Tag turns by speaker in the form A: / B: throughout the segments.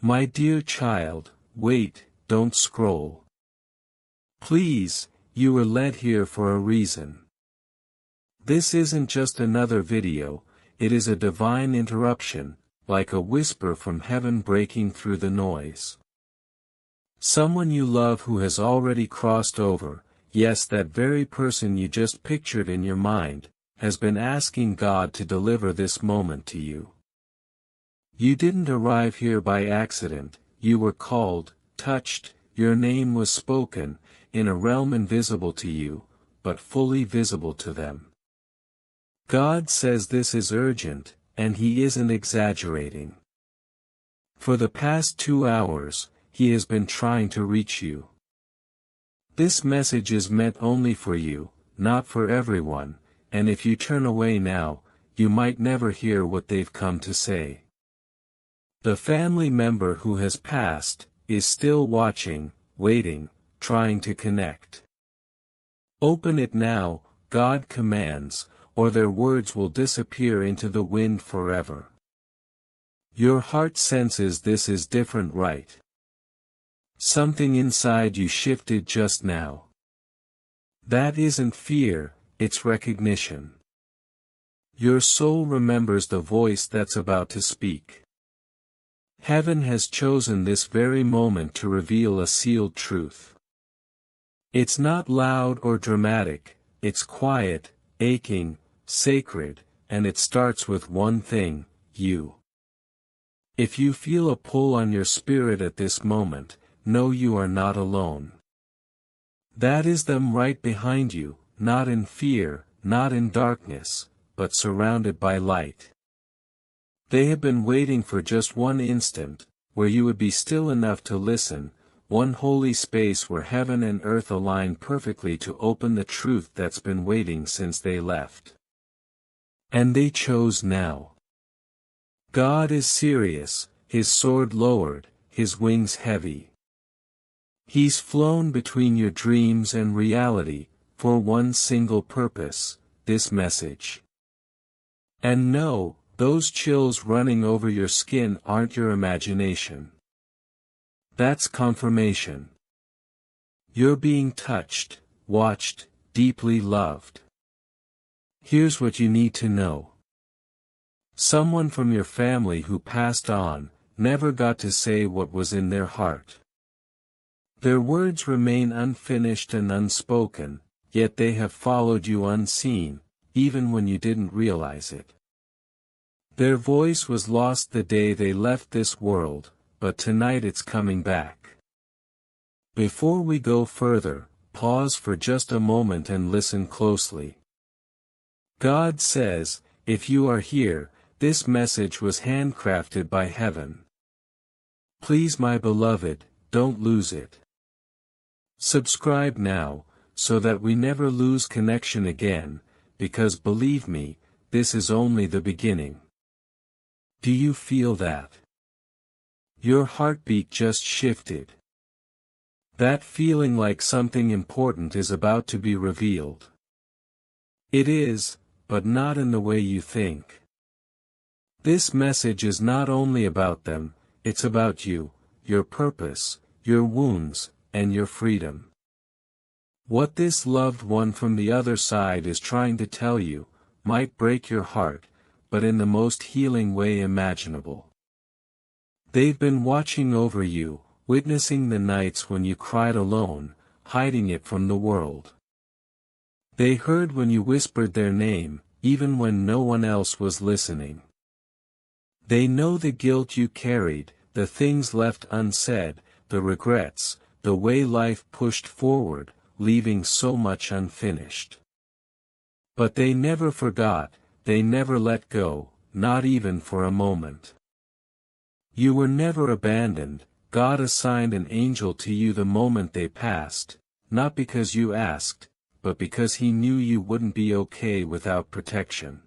A: My dear child, wait, don't scroll. Please, you were led here for a reason. This isn't just another video, it is a divine interruption, like a whisper from heaven breaking through the noise. Someone you love who has already crossed over, yes, that very person you just pictured in your mind, has been asking God to deliver this moment to you. You didn't arrive here by accident, you were called, touched, your name was spoken, in a realm invisible to you, but fully visible to them. God says this is urgent, and He isn't exaggerating. For the past 2 hours, He has been trying to reach you. This message is meant only for you, not for everyone, and if you turn away now, you might never hear what they've come to say. The family member who has passed, is still watching, waiting, trying to connect. Open it now, God commands, or their words will disappear into the wind forever. Your heart senses this is different, right? Something inside you shifted just now. That isn't fear, it's recognition. Your soul remembers the voice that's about to speak. Heaven has chosen this very moment to reveal a sealed truth. It's not loud or dramatic, it's quiet, aching, sacred, and it starts with one thing, you. If you feel a pull on your spirit at this moment, know you are not alone. That is them right behind you, not in fear, not in darkness, but surrounded by light. They have been waiting for just one instant, where you would be still enough to listen, one holy space where heaven and earth align perfectly to open the truth that's been waiting since they left. And they chose now. God is serious, His sword lowered, His wings heavy. He's flown between your dreams and reality, for one single purpose, this message. And no, those chills running over your skin aren't your imagination. That's confirmation. You're being touched, watched, deeply loved. Here's what you need to know. Someone from your family who passed on, never got to say what was in their heart. Their words remain unfinished and unspoken, yet they have followed you unseen, even when you didn't realize it. Their voice was lost the day they left this world, but tonight it's coming back. Before we go further, pause for just a moment and listen closely. God says, if you are here, this message was handcrafted by heaven. Please, my beloved, don't lose it. Subscribe now, so that we never lose connection again, because believe me, this is only the beginning. Do you feel that? Your heartbeat just shifted. That feeling like something important is about to be revealed. It is, but not in the way you think. This message is not only about them, it's about you, your purpose, your wounds, and your freedom. What this loved one from the other side is trying to tell you, might break your heart, but in the most healing way imaginable. They've been watching over you, witnessing the nights when you cried alone, hiding it from the world. They heard when you whispered their name, even when no one else was listening. They know the guilt you carried, the things left unsaid, the regrets, the way life pushed forward, leaving so much unfinished. But they never forgot, they never let go, not even for a moment. You were never abandoned, God assigned an angel to you the moment they passed, not because you asked, but because He knew you wouldn't be okay without protection.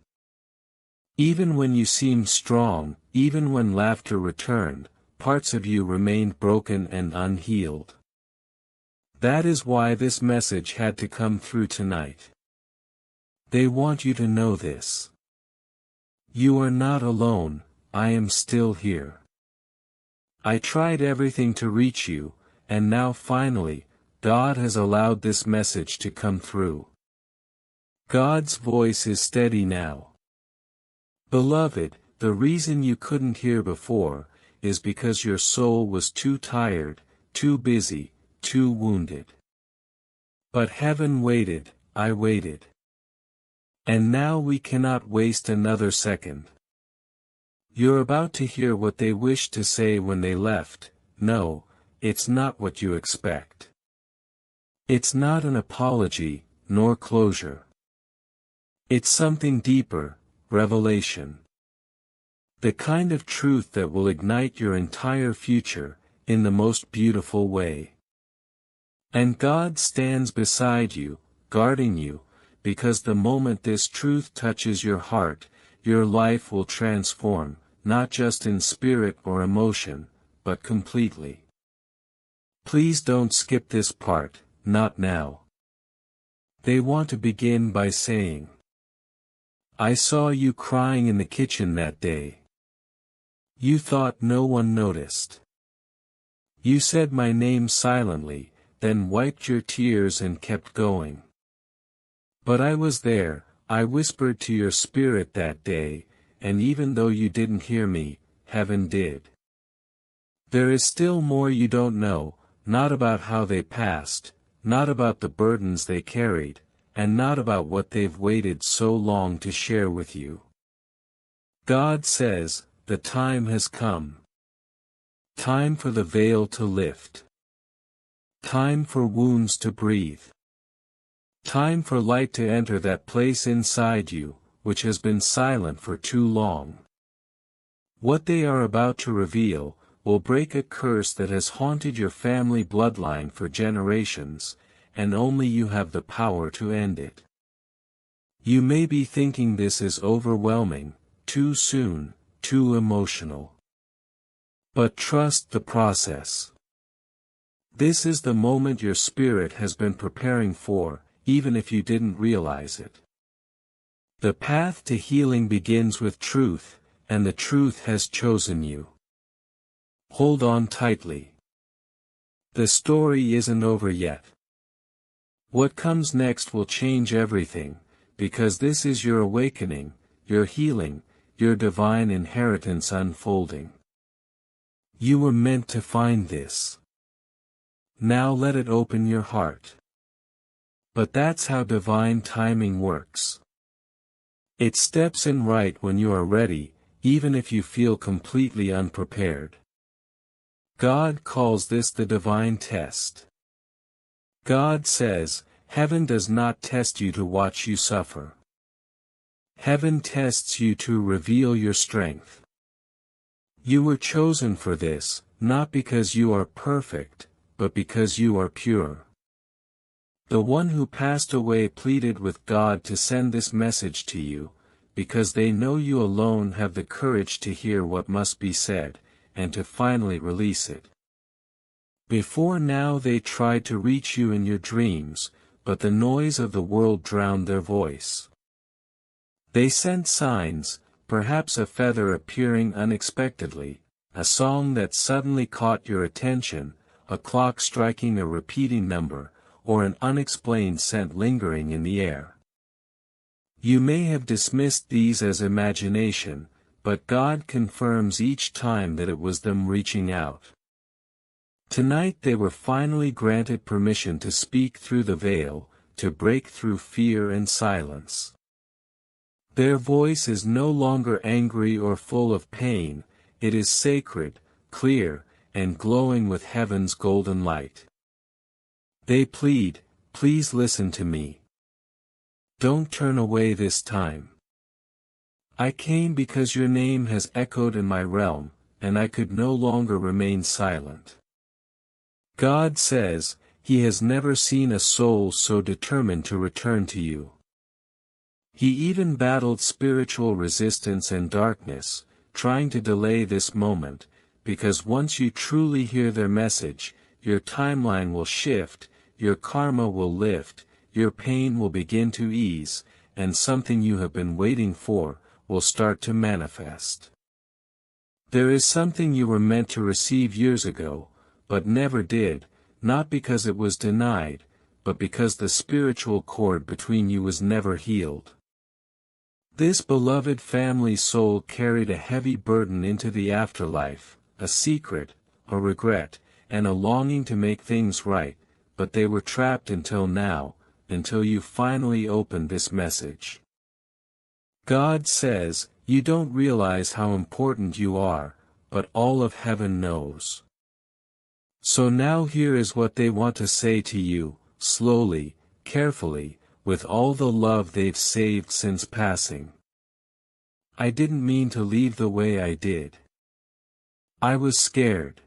A: Even when you seemed strong, even when laughter returned, parts of you remained broken and unhealed. That is why this message had to come through tonight. They want you to know this. You are not alone, I am still here. I tried everything to reach you, and now finally, God has allowed this message to come through. God's voice is steady now. Beloved, the reason you couldn't hear before, is because your soul was too tired, too busy, too wounded. But heaven waited, I waited. And now we cannot waste another second. You're about to hear what they wished to say when they left. No, it's not what you expect. It's not an apology, nor closure. It's something deeper, revelation. The kind of truth that will ignite your entire future, in the most beautiful way. And God stands beside you, guarding you, because the moment this truth touches your heart, your life will transform, not just in spirit or emotion, but completely. Please don't skip this part, not now. They want to begin by saying, I saw you crying in the kitchen that day. You thought no one noticed. You said my name silently, then wiped your tears and kept going. But I was there, I whispered to your spirit that day, and even though you didn't hear me, heaven did. There is still more you don't know, not about how they passed, not about the burdens they carried, and not about what they've waited so long to share with you. God says, the time has come. Time for the veil to lift. Time for wounds to breathe. Time for light to enter that place inside you, which has been silent for too long. What they are about to reveal, will break a curse that has haunted your family bloodline for generations, and only you have the power to end it. You may be thinking this is overwhelming, too soon, too emotional. But trust the process. This is the moment your spirit has been preparing for, even if you didn't realize it. The path to healing begins with truth, and the truth has chosen you. Hold on tightly. The story isn't over yet. What comes next will change everything, because this is your awakening, your healing, your divine inheritance unfolding. You were meant to find this. Now let it open your heart. But that's how divine timing works. It steps in right when you are ready, even if you feel completely unprepared. God calls this the divine test. God says, heaven does not test you to watch you suffer. Heaven tests you to reveal your strength. You were chosen for this, not because you are perfect, but because you are pure. The one who passed away pleaded with God to send this message to you, because they know you alone have the courage to hear what must be said, and to finally release it. Before now they tried to reach you in your dreams, but the noise of the world drowned their voice. They sent signs, perhaps a feather appearing unexpectedly, a song that suddenly caught your attention, a clock striking a repeating number, or an unexplained scent lingering in the air. You may have dismissed these as imagination, but God confirms each time that it was them reaching out. Tonight they were finally granted permission to speak through the veil, to break through fear and silence. Their voice is no longer angry or full of pain, it is sacred, clear, and glowing with heaven's golden light. They plead, please listen to me. Don't turn away this time. I came because your name has echoed in my realm, and I could no longer remain silent. God says, He has never seen a soul so determined to return to you. He even battled spiritual resistance and darkness, trying to delay this moment, because once you truly hear their message, your timeline will shift, your karma will lift, your pain will begin to ease, and something you have been waiting for, will start to manifest. There is something you were meant to receive years ago, but never did, not because it was denied, but because the spiritual cord between you was never healed. This beloved family soul carried a heavy burden into the afterlife, a secret, a regret, and a longing to make things right, but they were trapped until now, until you finally opened this message. God says, you don't realize how important you are, but all of heaven knows. So now here is what they want to say to you, slowly, carefully, with all the love they've saved since passing. I didn't mean to leave the way I did. I was scared.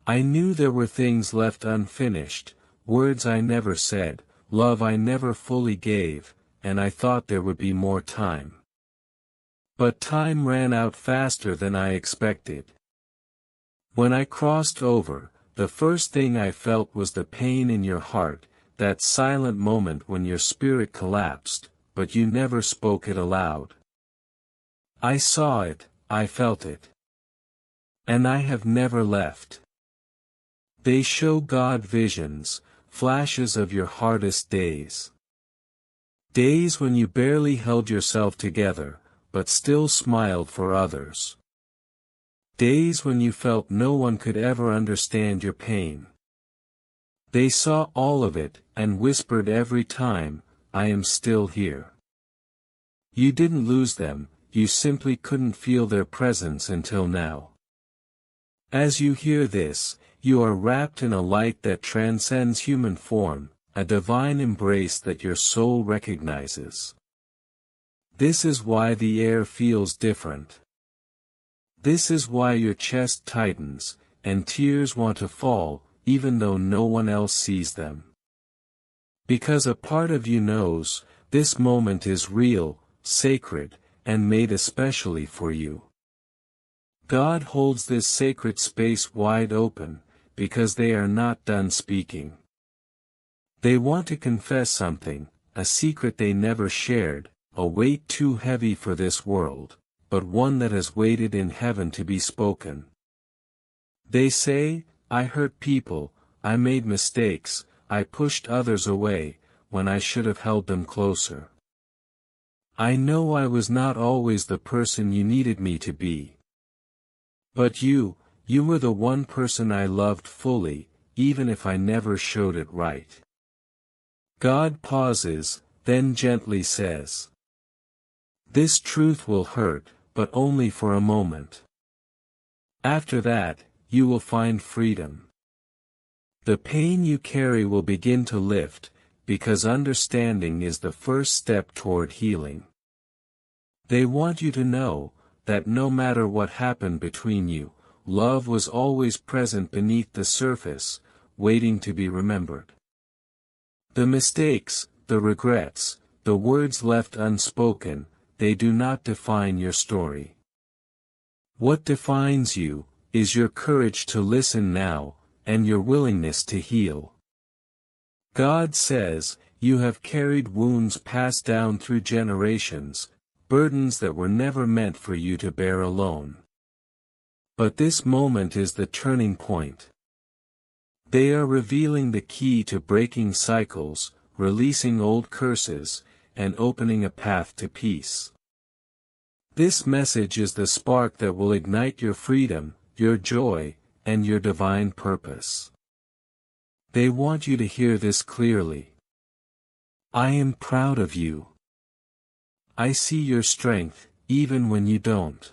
A: I knew there were things left unfinished, words I never said, love I never fully gave, and I thought there would be more time. But time ran out faster than I expected. When I crossed over, the first thing I felt was the pain in your heart, that silent moment when your spirit collapsed, but you never spoke it aloud. I saw it, I felt it. And I have never left. They show God visions, flashes of your hardest days. Days when you barely held yourself together, but still smiled for others. Days when you felt no one could ever understand your pain. They saw all of it, and whispered every time, I am still here. You didn't lose them, you simply couldn't feel their presence until now. As you hear this, you are wrapped in a light that transcends human form, a divine embrace that your soul recognizes. This is why the air feels different. This is why your chest tightens, and tears want to fall, even though no one else sees them. Because a part of you knows, this moment is real, sacred, and made especially for you. God holds this sacred space wide open, because they are not done speaking. They want to confess something, a secret they never shared, a weight too heavy for this world, but one that has waited in heaven to be spoken. They say, I hurt people, I made mistakes, I pushed others away, when I should have held them closer. I know I was not always the person you needed me to be. But you were the one person I loved fully, even if I never showed it right. God pauses, then gently says, this truth will hurt, but only for a moment. After that, you will find freedom. The pain you carry will begin to lift, because understanding is the first step toward healing. They want you to know, that no matter what happened between you, love was always present beneath the surface, waiting to be remembered. The mistakes, the regrets, the words left unspoken, they do not define your story. What defines you, is your courage to listen now, and your willingness to heal. God says, you have carried wounds passed down through generations, burdens that were never meant for you to bear alone. But this moment is the turning point. They are revealing the key to breaking cycles, releasing old curses, and opening a path to peace. This message is the spark that will ignite your freedom, your joy, and your divine purpose. They want you to hear this clearly. I am proud of you. I see your strength, even when you don't.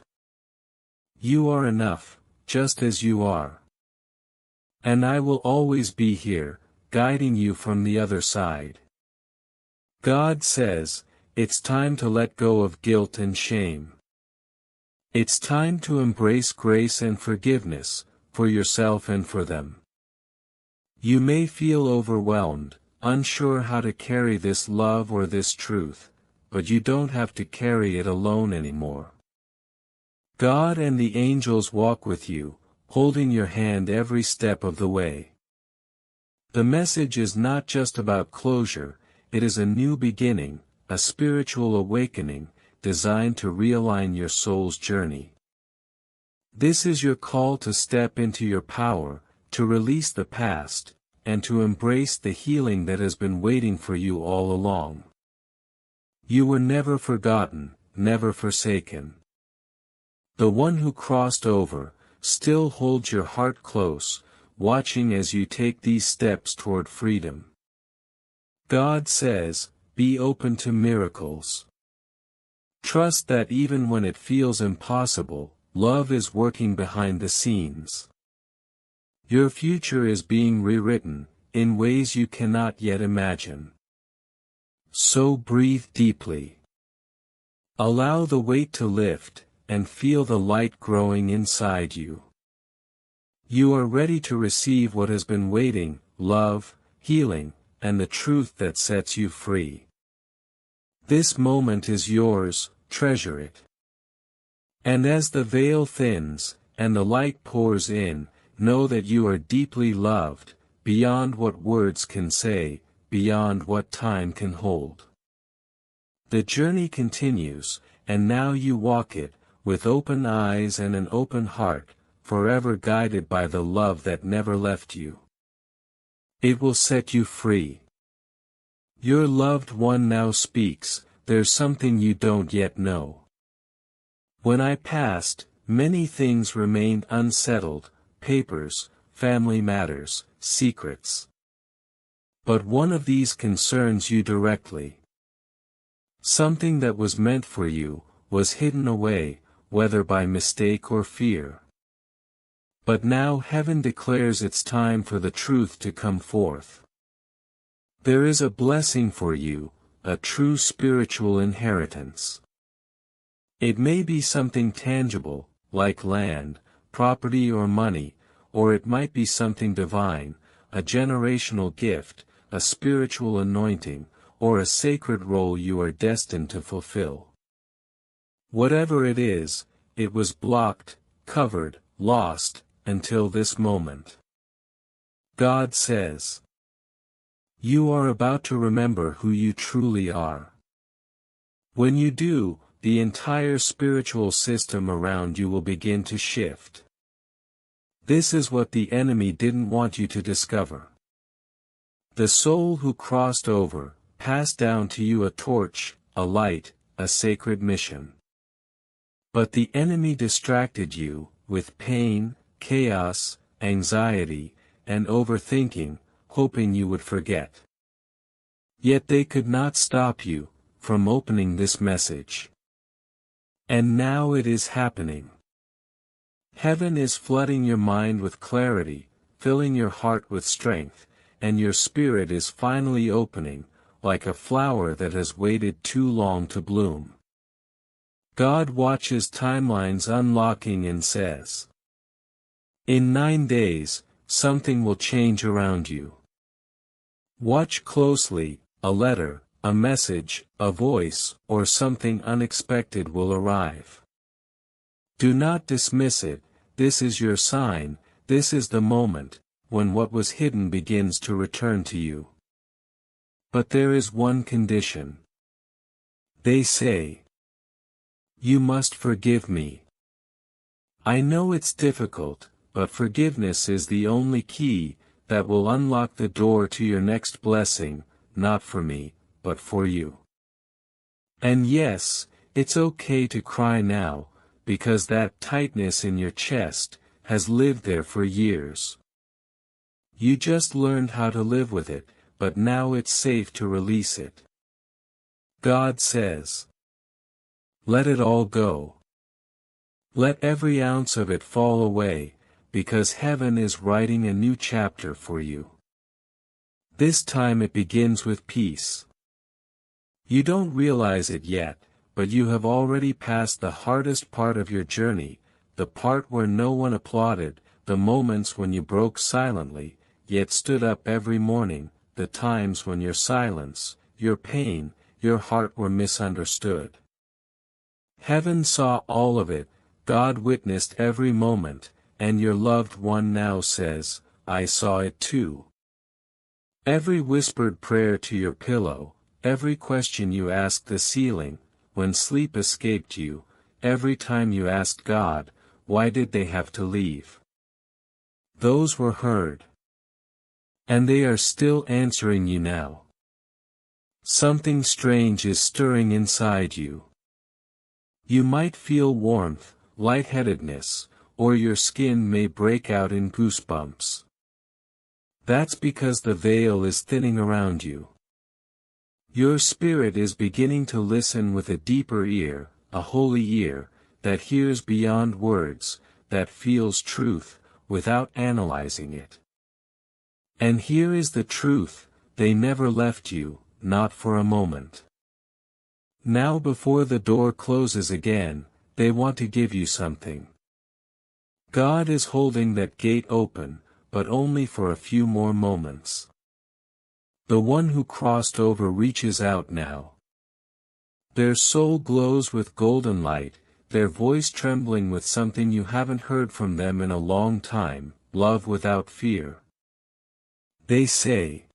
A: You are enough, just as you are. And I will always be here, guiding you from the other side. God says, it's time to let go of guilt and shame. It's time to embrace grace and forgiveness, for yourself and for them. You may feel overwhelmed, unsure how to carry this love or this truth, but you don't have to carry it alone anymore. God and the angels walk with you, holding your hand every step of the way. The message is not just about closure, it is a new beginning, a spiritual awakening, designed to realign your soul's journey. This is your call to step into your power, to release the past, and to embrace the healing that has been waiting for you all along. You were never forgotten, never forsaken. The one who crossed over, still holds your heart close, watching as you take these steps toward freedom. God says, be open to miracles. Trust that even when it feels impossible, love is working behind the scenes. Your future is being rewritten, in ways you cannot yet imagine. So breathe deeply. Allow the weight to lift, and feel the light growing inside you. You are ready to receive what has been waiting: love, healing, and the truth that sets you free. This moment is yours, treasure it. And as the veil thins, and the light pours in, know that you are deeply loved, beyond what words can say, beyond what time can hold. The journey continues, and now you walk it, with open eyes and an open heart, forever guided by the love that never left you. It will set you free. Your loved one now speaks, there's something you don't yet know. When I passed, many things remained unsettled: papers, family matters, secrets. But one of these concerns you directly. Something that was meant for you, was hidden away, whether by mistake or fear. But now heaven declares it's time for the truth to come forth. There is a blessing for you, a true spiritual inheritance. It may be something tangible, like land, property or money, or it might be something divine, a generational gift, a spiritual anointing, or a sacred role you are destined to fulfill. Whatever it is, it was blocked, covered, lost, until this moment. God says, you are about to remember who you truly are. When you do, the entire spiritual system around you will begin to shift. This is what the enemy didn't want you to discover. The soul who crossed over, passed down to you a torch, a light, a sacred mission. But the enemy distracted you, with pain, chaos, anxiety, and overthinking, hoping you would forget. Yet they could not stop you from opening this message. And now it is happening. Heaven is flooding your mind with clarity, filling your heart with strength, and your spirit is finally opening, like a flower that has waited too long to bloom. God watches timelines unlocking and says, in 9 days, something will change around you. Watch closely, a letter, a message, a voice, or something unexpected will arrive. Do not dismiss it. This is your sign, this is the moment, when what was hidden begins to return to you. But there is one condition. They say, you must forgive me. I know it's difficult, but forgiveness is the only key that will unlock the door to your next blessing, not for me, but for you. And yes, it's okay to cry now, because that tightness in your chest has lived there for years. You just learned how to live with it, but now it's safe to release it. God says, let it all go. Let every ounce of it fall away, because heaven is writing a new chapter for you. This time it begins with peace. You don't realize it yet, but you have already passed the hardest part of your journey, the part where no one applauded, the moments when you broke silently, yet stood up every morning, the times when your silence, your pain, your heart were misunderstood. Heaven saw all of it, God witnessed every moment, and your loved one now says, I saw it too. Every whispered prayer to your pillow, every question you asked the ceiling, when sleep escaped you, every time you asked God, why did they have to leave? Those were heard. And they are still answering you now. Something strange is stirring inside you. You might feel warmth, lightheadedness, or your skin may break out in goosebumps. That's because the veil is thinning around you. Your spirit is beginning to listen with a deeper ear, a holy ear, that hears beyond words, that feels truth, without analyzing it. And here is the truth, they never left you, not for a moment. Now before the door closes again, they want to give you something. God is holding that gate open, but only for a few more moments. The one who crossed over reaches out now. Their soul glows with golden light, their voice trembling with something you haven't heard from them in a long time, love without fear. They say,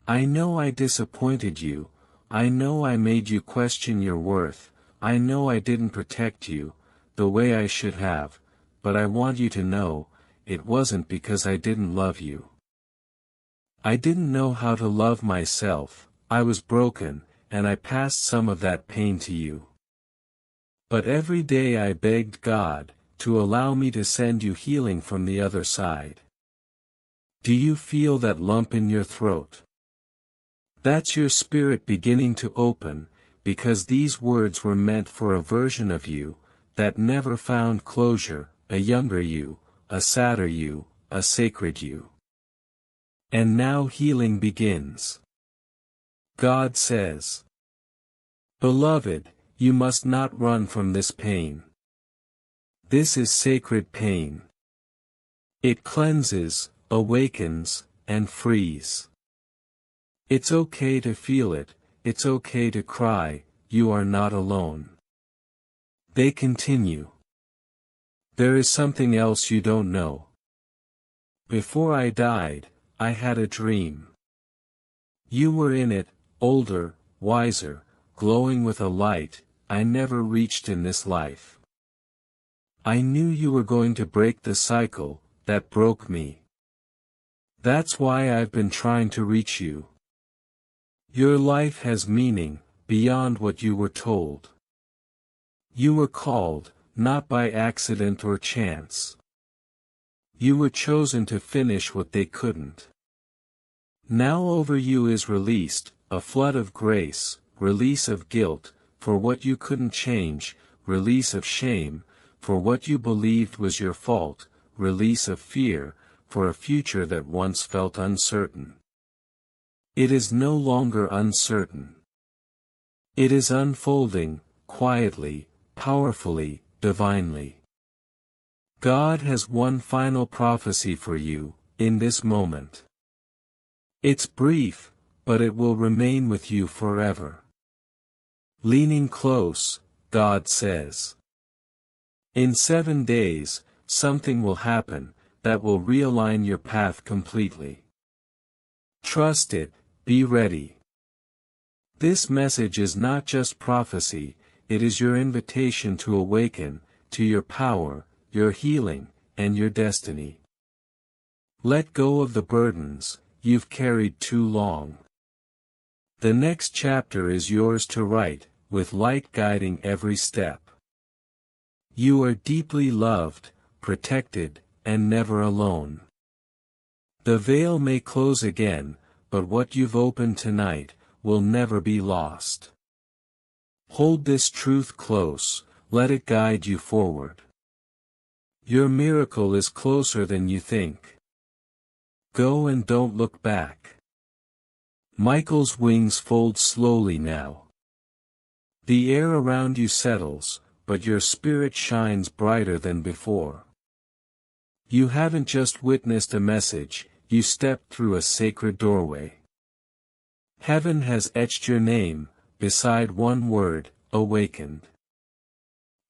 A: I know I disappointed you, I know I made you question your worth, I know I didn't protect you, the way I should have, but I want you to know, it wasn't because I didn't love you. I didn't know how to love myself, I was broken, and I passed some of that pain to you. But every day I begged God, to allow me to send you healing from the other side. Do you feel that lump in your throat? That's your spirit beginning to open, because these words were meant for a version of you, that never found closure, a younger you, a sadder you, a sacred you. And now healing begins. God says, Beloved, you must not run from this pain. This is sacred pain. It cleanses, awakens, and frees. It's okay to feel it, it's okay to cry, you are not alone. They continue. There is something else you don't know. Before I died, I had a dream. You were in it, older, wiser, glowing with a light I never reached in this life. I knew you were going to break the cycle that broke me. That's why I've been trying to reach you. Your life has meaning, beyond what you were told. You were called, not by accident or chance. You were chosen to finish what they couldn't. Now over you is released, a flood of grace, release of guilt, for what you couldn't change, release of shame, for what you believed was your fault, release of fear, for a future that once felt uncertain. It is no longer uncertain. It is unfolding, quietly, powerfully, divinely. God has one final prophecy for you, in this moment. It's brief, but it will remain with you forever. Leaning close, God says. In 7 days, something will happen, that will realign your path completely. Trust it, be ready. This message is not just prophecy, it is your invitation to awaken, to your power, your healing, and your destiny. Let go of the burdens you've carried too long. The next chapter is yours to write, with light guiding every step. You are deeply loved, protected, and never alone. The veil may close again, but what you've opened tonight will never be lost. Hold this truth close, let it guide you forward. Your miracle is closer than you think. Go and don't look back. Michael's wings fold slowly now. The air around you settles, but your spirit shines brighter than before. You haven't just witnessed a message, you stepped through a sacred doorway. Heaven has etched your name, beside one word, awakened.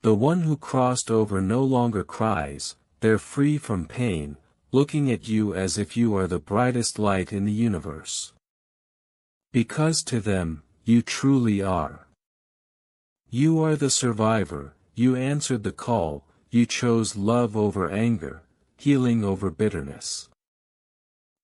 A: The one who crossed over no longer cries, they're free from pain, looking at you as if you are the brightest light in the universe. Because to them, you truly are. You are the survivor, you answered the call, you chose love over anger, healing over bitterness.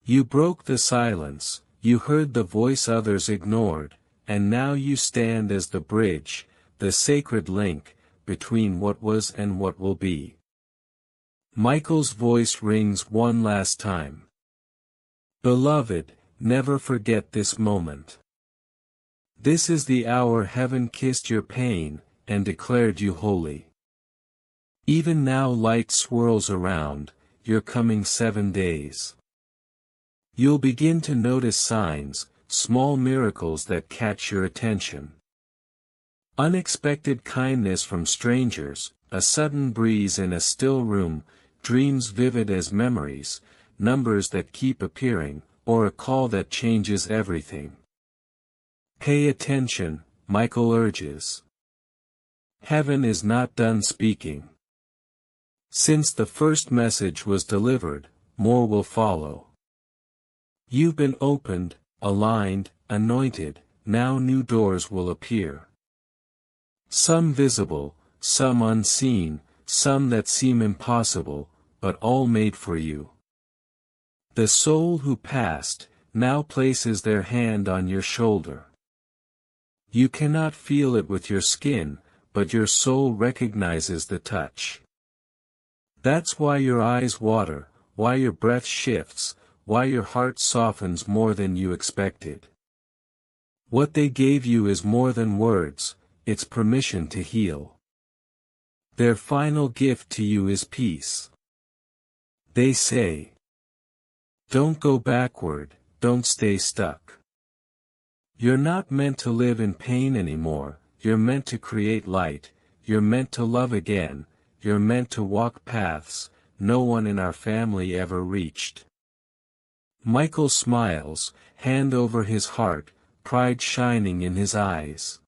A: You broke the silence, you heard the voice others ignored, and now you stand as the bridge, the sacred link, between what was and what will be. Michael's voice rings one last time. Beloved, never forget this moment. This is the hour heaven kissed your pain, and declared you holy. Even now light swirls around, your coming 7 days. You'll begin to notice signs, small miracles that catch your attention. Unexpected kindness from strangers, a sudden breeze in a still room, dreams vivid as memories, numbers that keep appearing, or a call that changes everything. Pay attention, Michael urges. Heaven is not done speaking. Since the first message was delivered, more will follow. You've been opened, aligned, anointed, now new doors will appear. Some visible, some unseen, some that seem impossible, but all made for you. The soul who passed, now places their hand on your shoulder. You cannot feel it with your skin, but your soul recognizes the touch. That's why your eyes water, why your breath shifts, why your heart softens more than you expected. What they gave you is more than words, it's permission to heal. Their final gift to you is peace. They say, don't go backward, don't stay stuck. You're not meant to live in pain anymore, you're meant to create light, you're meant to love again, you're meant to walk paths no one in our family ever reached. Michael smiles, hand over his heart, pride shining in his eyes.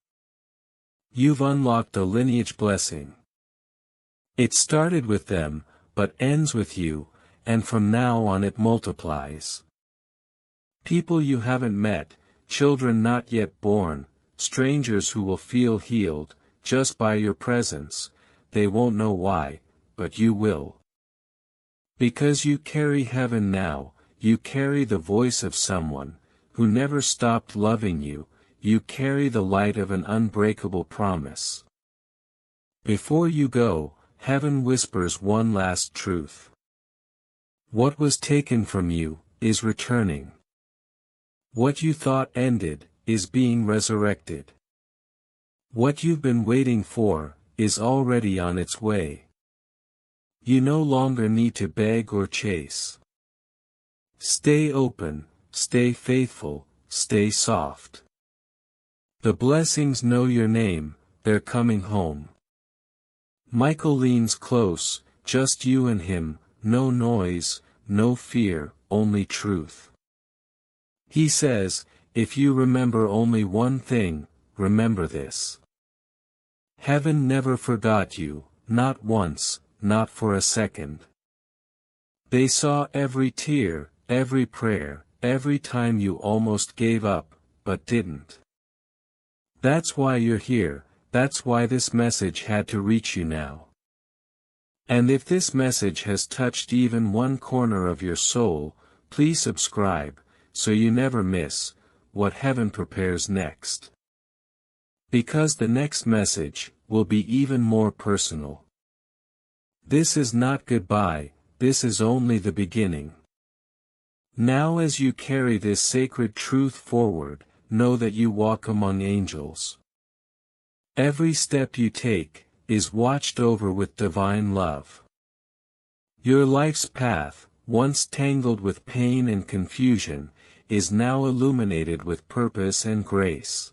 A: You've unlocked a lineage blessing. It started with them, but ends with you, and from now on it multiplies. People you haven't met, children not yet born, strangers who will feel healed, just by your presence, they won't know why, but you will. Because you carry heaven now, you carry the voice of someone, who never stopped loving you, you carry the light of an unbreakable promise. Before you go, heaven whispers one last truth. What was taken from you, is returning. What you thought ended, is being resurrected. What you've been waiting for, is already on its way. You no longer need to beg or chase. Stay open, stay faithful, stay soft. The blessings know your name, they're coming home. Michael leans close, just you and him, no noise, no fear, only truth. He says, if you remember only one thing, remember this. Heaven never forgot you, not once, not for a second. They saw every tear, every prayer, every time you almost gave up, but didn't. That's why you're here, that's why this message had to reach you now. And if this message has touched even one corner of your soul, please subscribe, so you never miss what heaven prepares next. Because the next message will be even more personal. This is not goodbye, this is only the beginning. Now as you carry this sacred truth forward, know that you walk among angels. Every step you take, is watched over with divine love. Your life's path, once tangled with pain and confusion, is now illuminated with purpose and grace.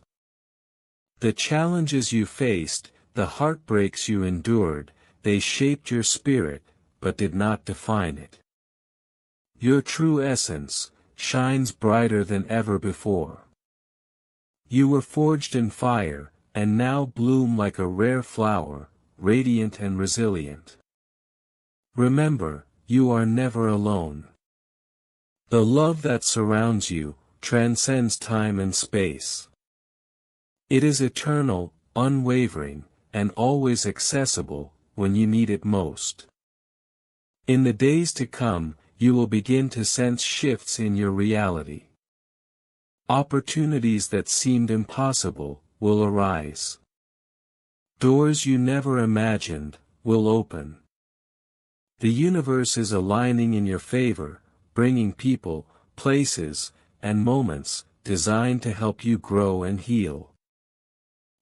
A: The challenges you faced, the heartbreaks you endured, they shaped your spirit, but did not define it. Your true essence shines brighter than ever before. You were forged in fire, and now bloom like a rare flower, radiant and resilient. Remember, you are never alone. The love that surrounds you transcends time and space. It is eternal, unwavering, and always accessible, when you need it most. In the days to come, you will begin to sense shifts in your reality. Opportunities that seemed impossible will arise. Doors you never imagined will open. The universe is aligning in your favor, bringing people, places, and moments designed to help you grow and heal.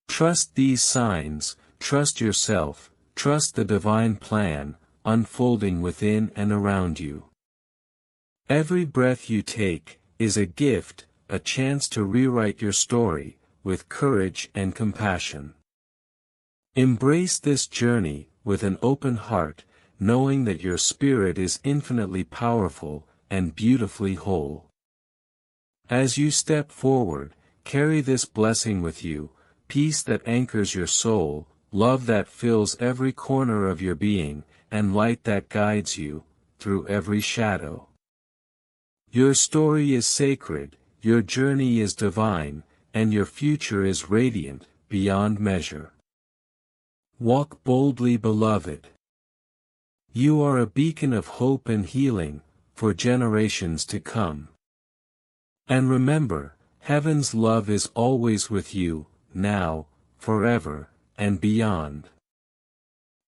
A: Trust these signs, trust yourself, trust the divine plan, unfolding within and around you. Every breath you take is a gift, a chance to rewrite your story, with courage and compassion. Embrace this journey, with an open heart, knowing that your spirit is infinitely powerful, and beautifully whole. As you step forward, carry this blessing with you, peace that anchors your soul, love that fills every corner of your being, and light that guides you, through every shadow. Your story is sacred, your journey is divine, and your future is radiant, beyond measure. Walk boldly, beloved. You are a beacon of hope and healing, for generations to come. And remember, heaven's love is always with you, now, forever, and beyond.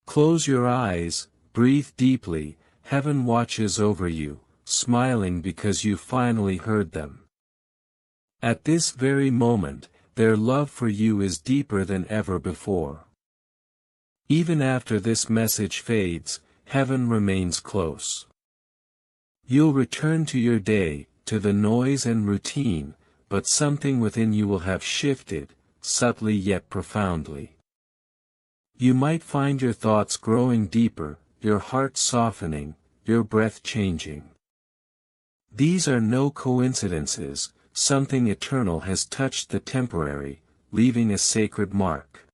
A: Close your eyes, breathe deeply, heaven watches over you, smiling because you finally heard them. At this very moment, their love for you is deeper than ever before. Even after this message fades, heaven remains close. You'll return to your day, to the noise and routine, but something within you will have shifted, subtly yet profoundly. You might find your thoughts growing deeper, your heart softening, your breath changing. These are no coincidences, something eternal has touched the temporary, leaving a sacred mark.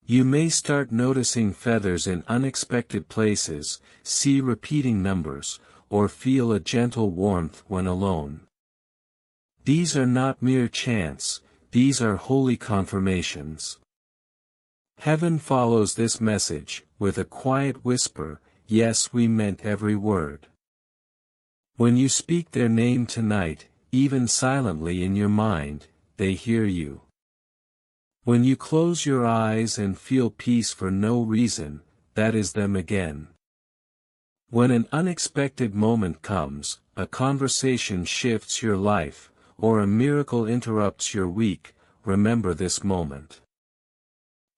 A: You may start noticing feathers in unexpected places, see repeating numbers, or feel a gentle warmth when alone. These are not mere chance, these are holy confirmations. Heaven follows this message, with a quiet whisper, yes, we meant every word. When you speak their name tonight, even silently in your mind, they hear you. When you close your eyes and feel peace for no reason, that is them again. When an unexpected moment comes, a conversation shifts your life, or a miracle interrupts your week, remember this moment.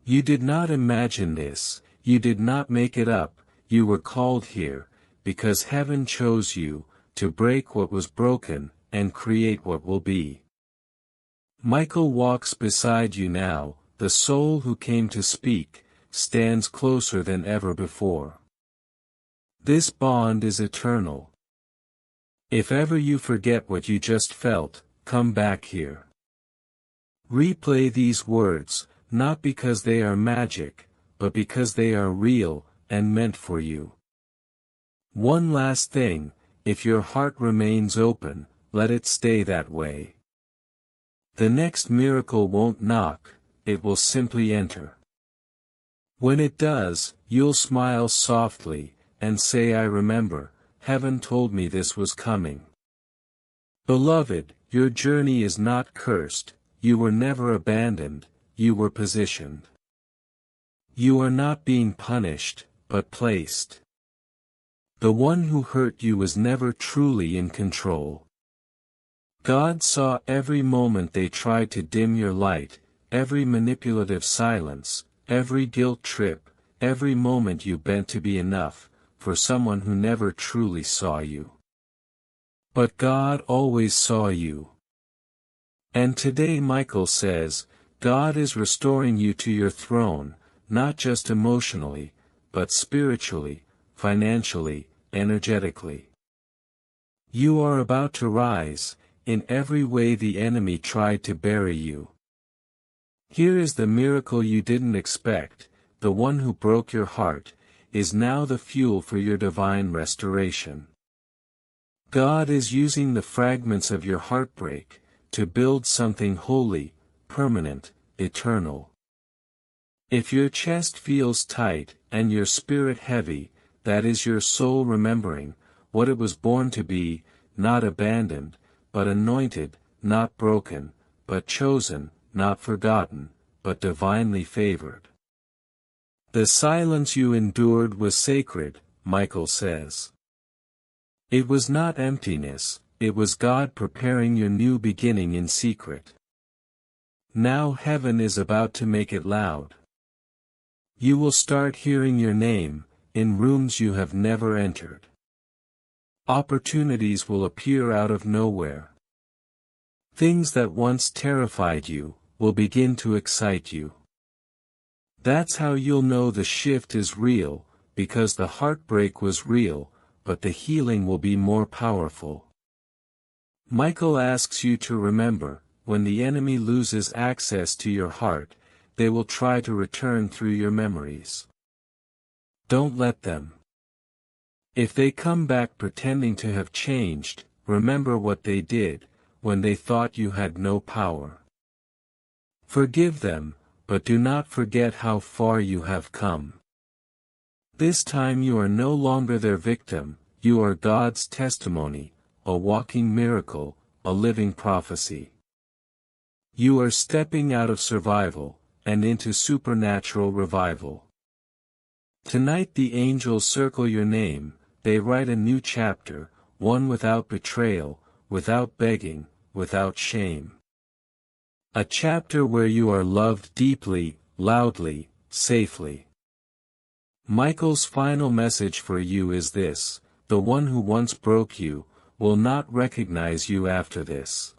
A: You did not imagine this, you did not make it up, you were called here, because heaven chose you, to break what was broken, and create what will be. Michael walks beside you now, the soul who came to speak, stands closer than ever before. This bond is eternal. If ever you forget what you just felt, come back here. Replay these words, not because they are magic, but because they are real, and meant for you. One last thing, if your heart remains open, let it stay that way. The next miracle won't knock, it will simply enter. When it does, you'll smile softly, and say, I remember, heaven told me this was coming. Beloved, your journey is not cursed, you were never abandoned, you were positioned. You are not being punished, but placed. The one who hurt you was never truly in control. God saw every moment they tried to dim your light, every manipulative silence, every guilt trip, every moment you bent to be enough, for someone who never truly saw you. But God always saw you. And today Michael says, God is restoring you to your throne, not just emotionally, but spiritually, financially, energetically. You are about to rise, in every way the enemy tried to bury you. Here is the miracle you didn't expect, the one who broke your heart, is now the fuel for your divine restoration. God is using the fragments of your heartbreak, to build something holy, permanent, eternal. If your chest feels tight, and your spirit heavy, that is your soul remembering, what it was born to be, not abandoned, but anointed, not broken, but chosen, not forgotten, but divinely favored. The silence you endured was sacred, Michael says. It was not emptiness, it was God preparing your new beginning in secret. Now heaven is about to make it loud. You will start hearing your name, in rooms you have never entered. Opportunities will appear out of nowhere. Things that once terrified you, will begin to excite you. That's how you'll know the shift is real, because the heartbreak was real, but the healing will be more powerful. Michael asks you to remember, when the enemy loses access to your heart, they will try to return through your memories. Don't let them. If they come back pretending to have changed, remember what they did, when they thought you had no power. Forgive them, but do not forget how far you have come. This time you are no longer their victim, you are God's testimony, a walking miracle, a living prophecy. You are stepping out of survival, and into supernatural revival. Tonight the angels circle your name, they write a new chapter, one without betrayal, without begging, without shame. A chapter where you are loved deeply, loudly, safely. Michael's final message for you is this: the one who once broke you, will not recognize you after this.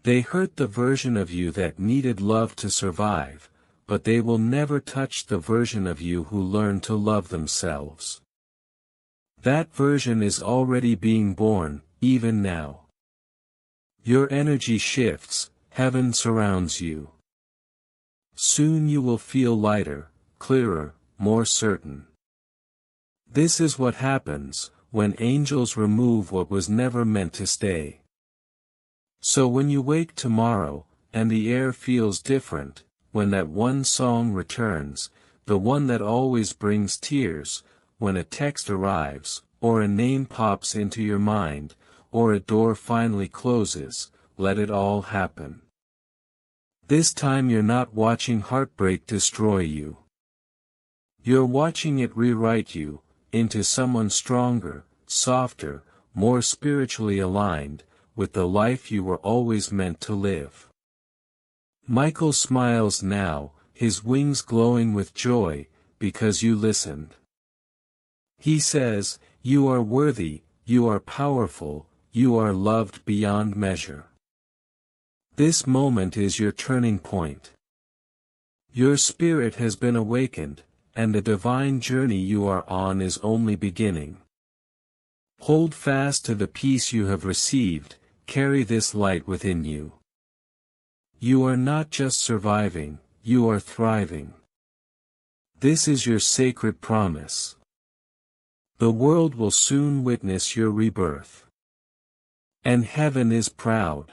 A: They hurt the version of you that needed love to survive, but they will never touch the version of you who learned to love themselves. That version is already being born, even now. Your energy shifts, heaven surrounds you. Soon you will feel lighter, clearer, more certain. This is what happens, when angels remove what was never meant to stay. So when you wake tomorrow, and the air feels different, when that one song returns, the one that always brings tears, when a text arrives, or a name pops into your mind, or a door finally closes, let it all happen. This time you're not watching heartbreak destroy you. You're watching it rewrite you, into someone stronger, softer, more spiritually aligned, with the life you were always meant to live. Michael smiles now, his wings glowing with joy, because you listened. He says, you are worthy, you are powerful, you are loved beyond measure. This moment is your turning point. Your spirit has been awakened, and the divine journey you are on is only beginning. Hold fast to the peace you have received, carry this light within you. You are not just surviving, you are thriving. This is your sacred promise. The world will soon witness your rebirth. And heaven is proud.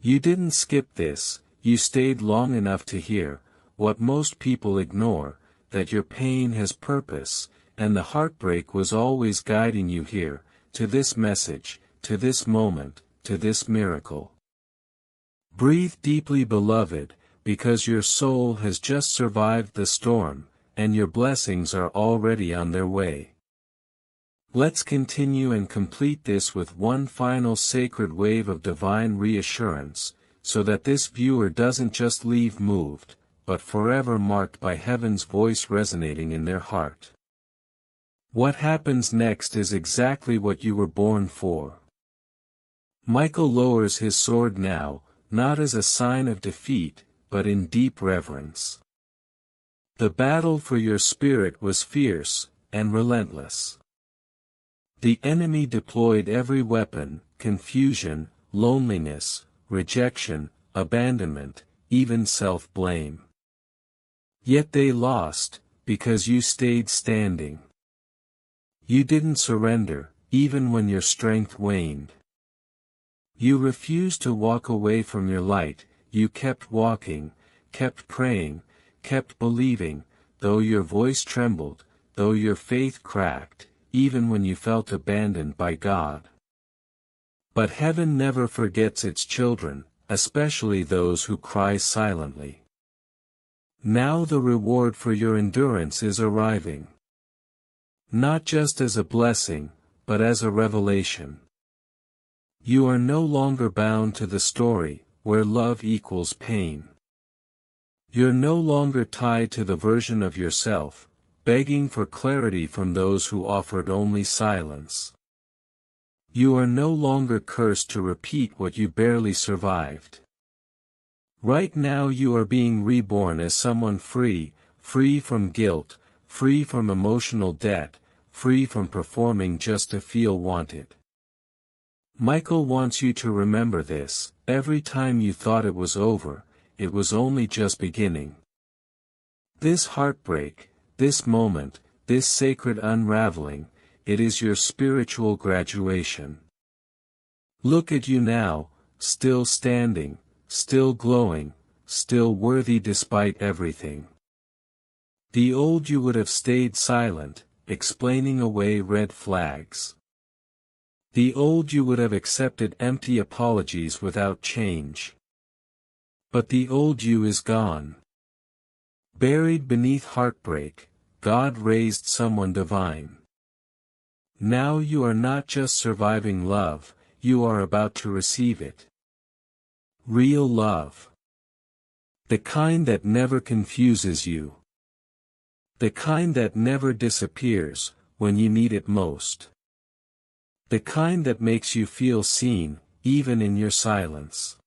A: You didn't skip this, you stayed long enough to hear, what most people ignore, that your pain has purpose, and the heartbreak was always guiding you here, to this message, to this moment, to this miracle. Breathe deeply, beloved, because your soul has just survived the storm, and your blessings are already on their way. Let's continue and complete this with one final sacred wave of divine reassurance, so that this viewer doesn't just leave moved, but forever marked by heaven's voice resonating in their heart. What happens next is exactly what you were born for. Michael lowers his sword now, not as a sign of defeat, but in deep reverence. The battle for your spirit was fierce, and relentless. The enemy deployed every weapon: confusion, loneliness, rejection, abandonment, even self-blame. Yet they lost, because you stayed standing. You didn't surrender, even when your strength waned. You refused to walk away from your light, you kept walking, kept praying, kept believing, though your voice trembled, though your faith cracked, even when you felt abandoned by God. But heaven never forgets its children, especially those who cry silently. Now the reward for your endurance is arriving. Not just as a blessing, but as a revelation. You are no longer bound to the story, where love equals pain. You're no longer tied to the version of yourself, begging for clarity from those who offered only silence. You are no longer cursed to repeat what you barely survived. Right now you are being reborn as someone free, free from guilt, free from emotional debt, free from performing just to feel wanted. Michael wants you to remember this: every time you thought it was over, it was only just beginning. This heartbreak, this moment, this sacred unraveling, it is your spiritual graduation. Look at you now, still standing, still glowing, still worthy despite everything. The old you would have stayed silent, explaining away red flags. The old you would have accepted empty apologies without change. But the old you is gone. Buried beneath heartbreak, God raised someone divine. Now you are not just surviving love, you are about to receive it. Real love. The kind that never confuses you. The kind that never disappears, when you need it most. The kind that makes you feel seen, even in your silence.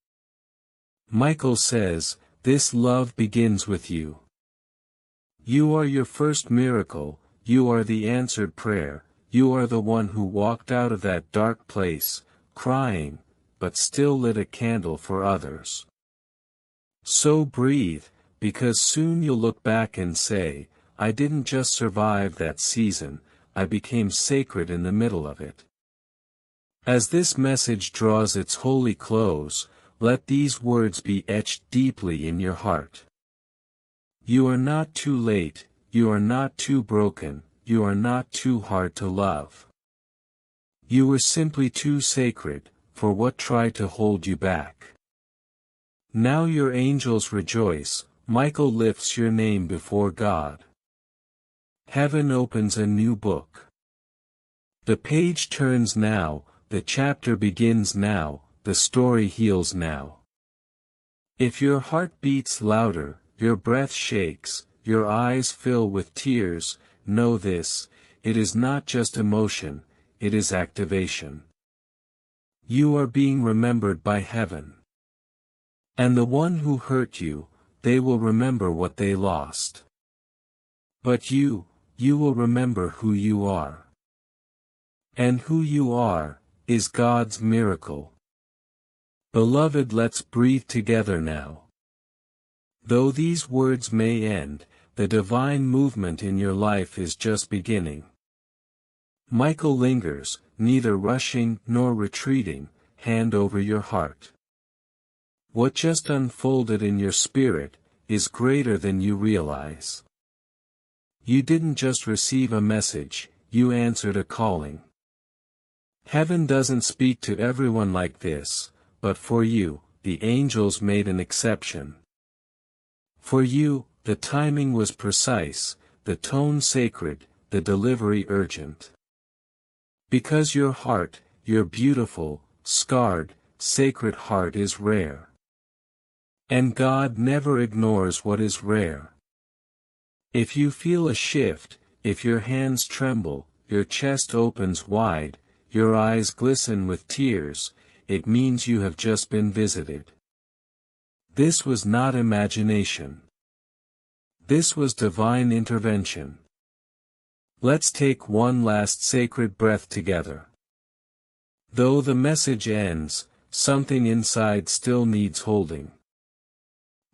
A: Michael says, this love begins with you. You are your first miracle, you are the answered prayer, you are the one who walked out of that dark place, crying, but still lit a candle for others. So breathe, because soon you'll look back and say, I didn't just survive that season, I became sacred in the middle of it. As this message draws its holy close, let these words be etched deeply in your heart. You are not too late, you are not too broken, you are not too hard to love. You were simply too sacred, for what tried to hold you back. Now your angels rejoice, Michael lifts your name before God. Heaven opens a new book. The page turns now, the chapter begins now, the story heals now. If your heart beats louder, your breath shakes, your eyes fill with tears, know this: it is not just emotion, it is activation. You are being remembered by heaven. And the one who hurt you, they will remember what they lost. But you will remember who you are. And who you are, is God's miracle. Beloved, let's breathe together now. Though these words may end, the divine movement in your life is just beginning. Michael lingers, neither rushing nor retreating, hand over your heart. What just unfolded in your spirit is greater than you realize. You didn't just receive a message, you answered a calling. Heaven doesn't speak to everyone like this, but for you, the angels made an exception. For you, the timing was precise, the tone sacred, the delivery urgent. Because your heart, your beautiful, scarred, sacred heart is rare. And God never ignores what is rare. If you feel a shift, if your hands tremble, your chest opens wide, your eyes glisten with tears, it means you have just been visited. This was not imagination. This was divine intervention. Let's take one last sacred breath together. Though the message ends, something inside still needs holding.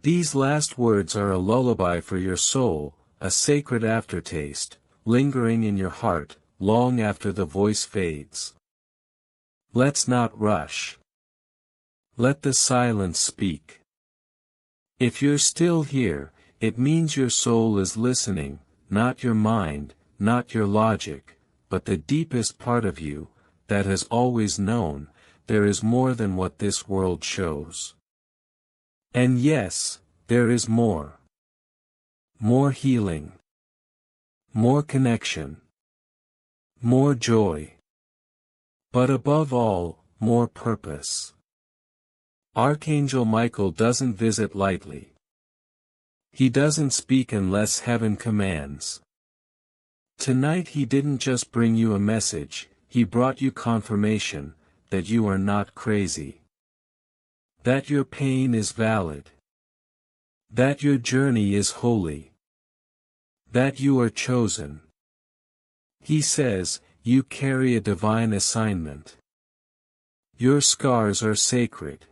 A: These last words are a lullaby for your soul, a sacred aftertaste, lingering in your heart, long after the voice fades. Let's not rush. Let the silence speak. If you're still here, It means your soul is listening, not your mind, not your logic, but the deepest part of you, that has always known, there is more than what this world shows. And yes, there is more. More healing. More connection. More joy. But above all, more purpose. Archangel Michael doesn't visit lightly. He doesn't speak unless heaven commands. Tonight he didn't just bring you a message, he brought you confirmation, that you are not crazy. That your pain is valid. That your journey is holy. That you are chosen. He says, you carry a divine assignment. Your scars are sacred.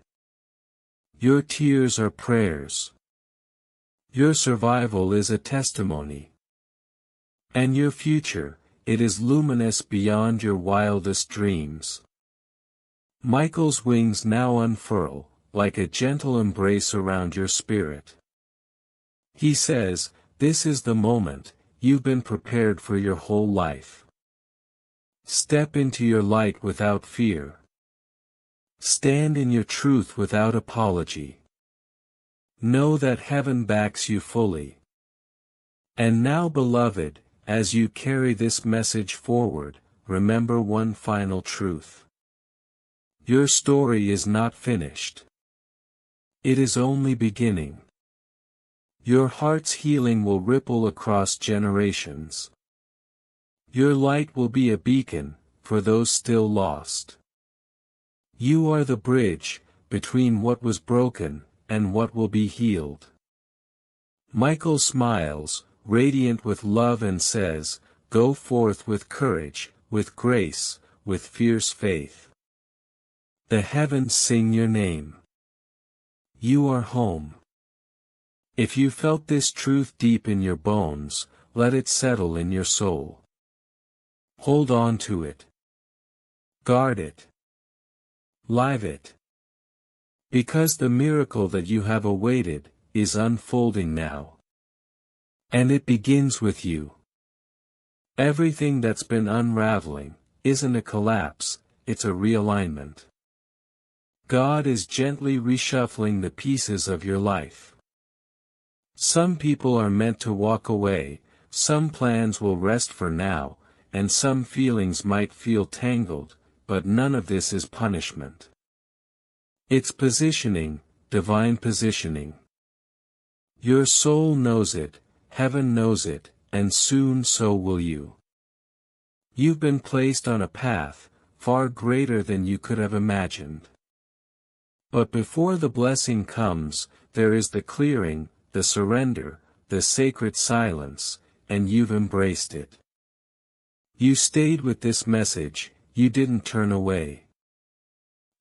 A: Your tears are prayers. Your survival is a testimony. And your future, it is luminous beyond your wildest dreams. Michael's wings now unfurl, like a gentle embrace around your spirit. He says, this is the moment, you've been prepared for your whole life. Step into your light without fear. Stand in your truth without apology. Know that heaven backs you fully. And now, beloved, as you carry this message forward, remember one final truth. Your story is not finished. It is only beginning. Your heart's healing will ripple across generations. Your light will be a beacon, for those still lost. You are the bridge, between what was broken, and what will be healed. Michael smiles, radiant with love, and says, go forth with courage, with grace, with fierce faith. The heavens sing your name. You are home. If you felt this truth deep in your bones, let it settle in your soul. Hold on to it. Guard it. Live it. Because the miracle that you have awaited, is unfolding now. And it begins with you. Everything that's been unraveling, isn't a collapse, it's a realignment. God is gently reshuffling the pieces of your life. Some people are meant to walk away, some plans will rest for now, and some feelings might feel tangled, but none of this is punishment. It's positioning, divine positioning. Your soul knows it, heaven knows it, and soon so will you. You've been placed on a path, far greater than you could have imagined. But before the blessing comes, there is the clearing, the surrender, the sacred silence, and you've embraced it. You stayed with this message, you didn't turn away.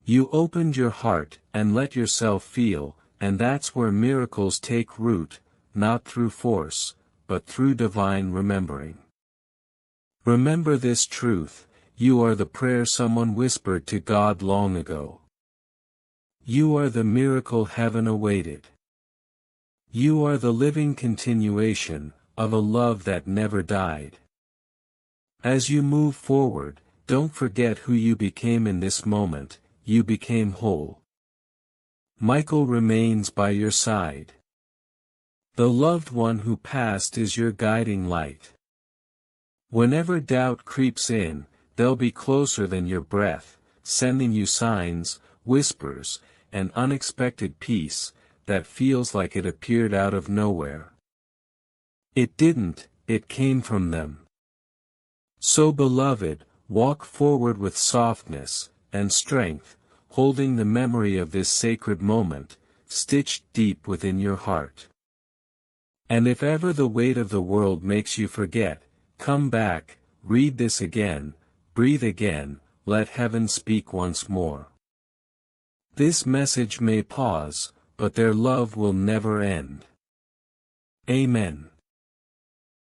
A: You opened your heart, and let yourself feel, and that's where miracles take root, not through force, but through divine remembering. Remember this truth, you are the prayer someone whispered to God long ago. You are the miracle heaven awaited. You are the living continuation, of a love that never died. As you move forward, don't forget who you became in this moment, you became whole. Michael remains by your side. The loved one who passed is your guiding light. Whenever doubt creeps in, they'll be closer than your breath, sending you signs, whispers, and unexpected peace, that feels like it appeared out of nowhere. It didn't, it came from them. So beloved, walk forward with softness, and strength, holding the memory of this sacred moment, stitched deep within your heart. And if ever the weight of the world makes you forget, come back, read this again, breathe again, let heaven speak once more. This message may pause, but their love will never end. Amen.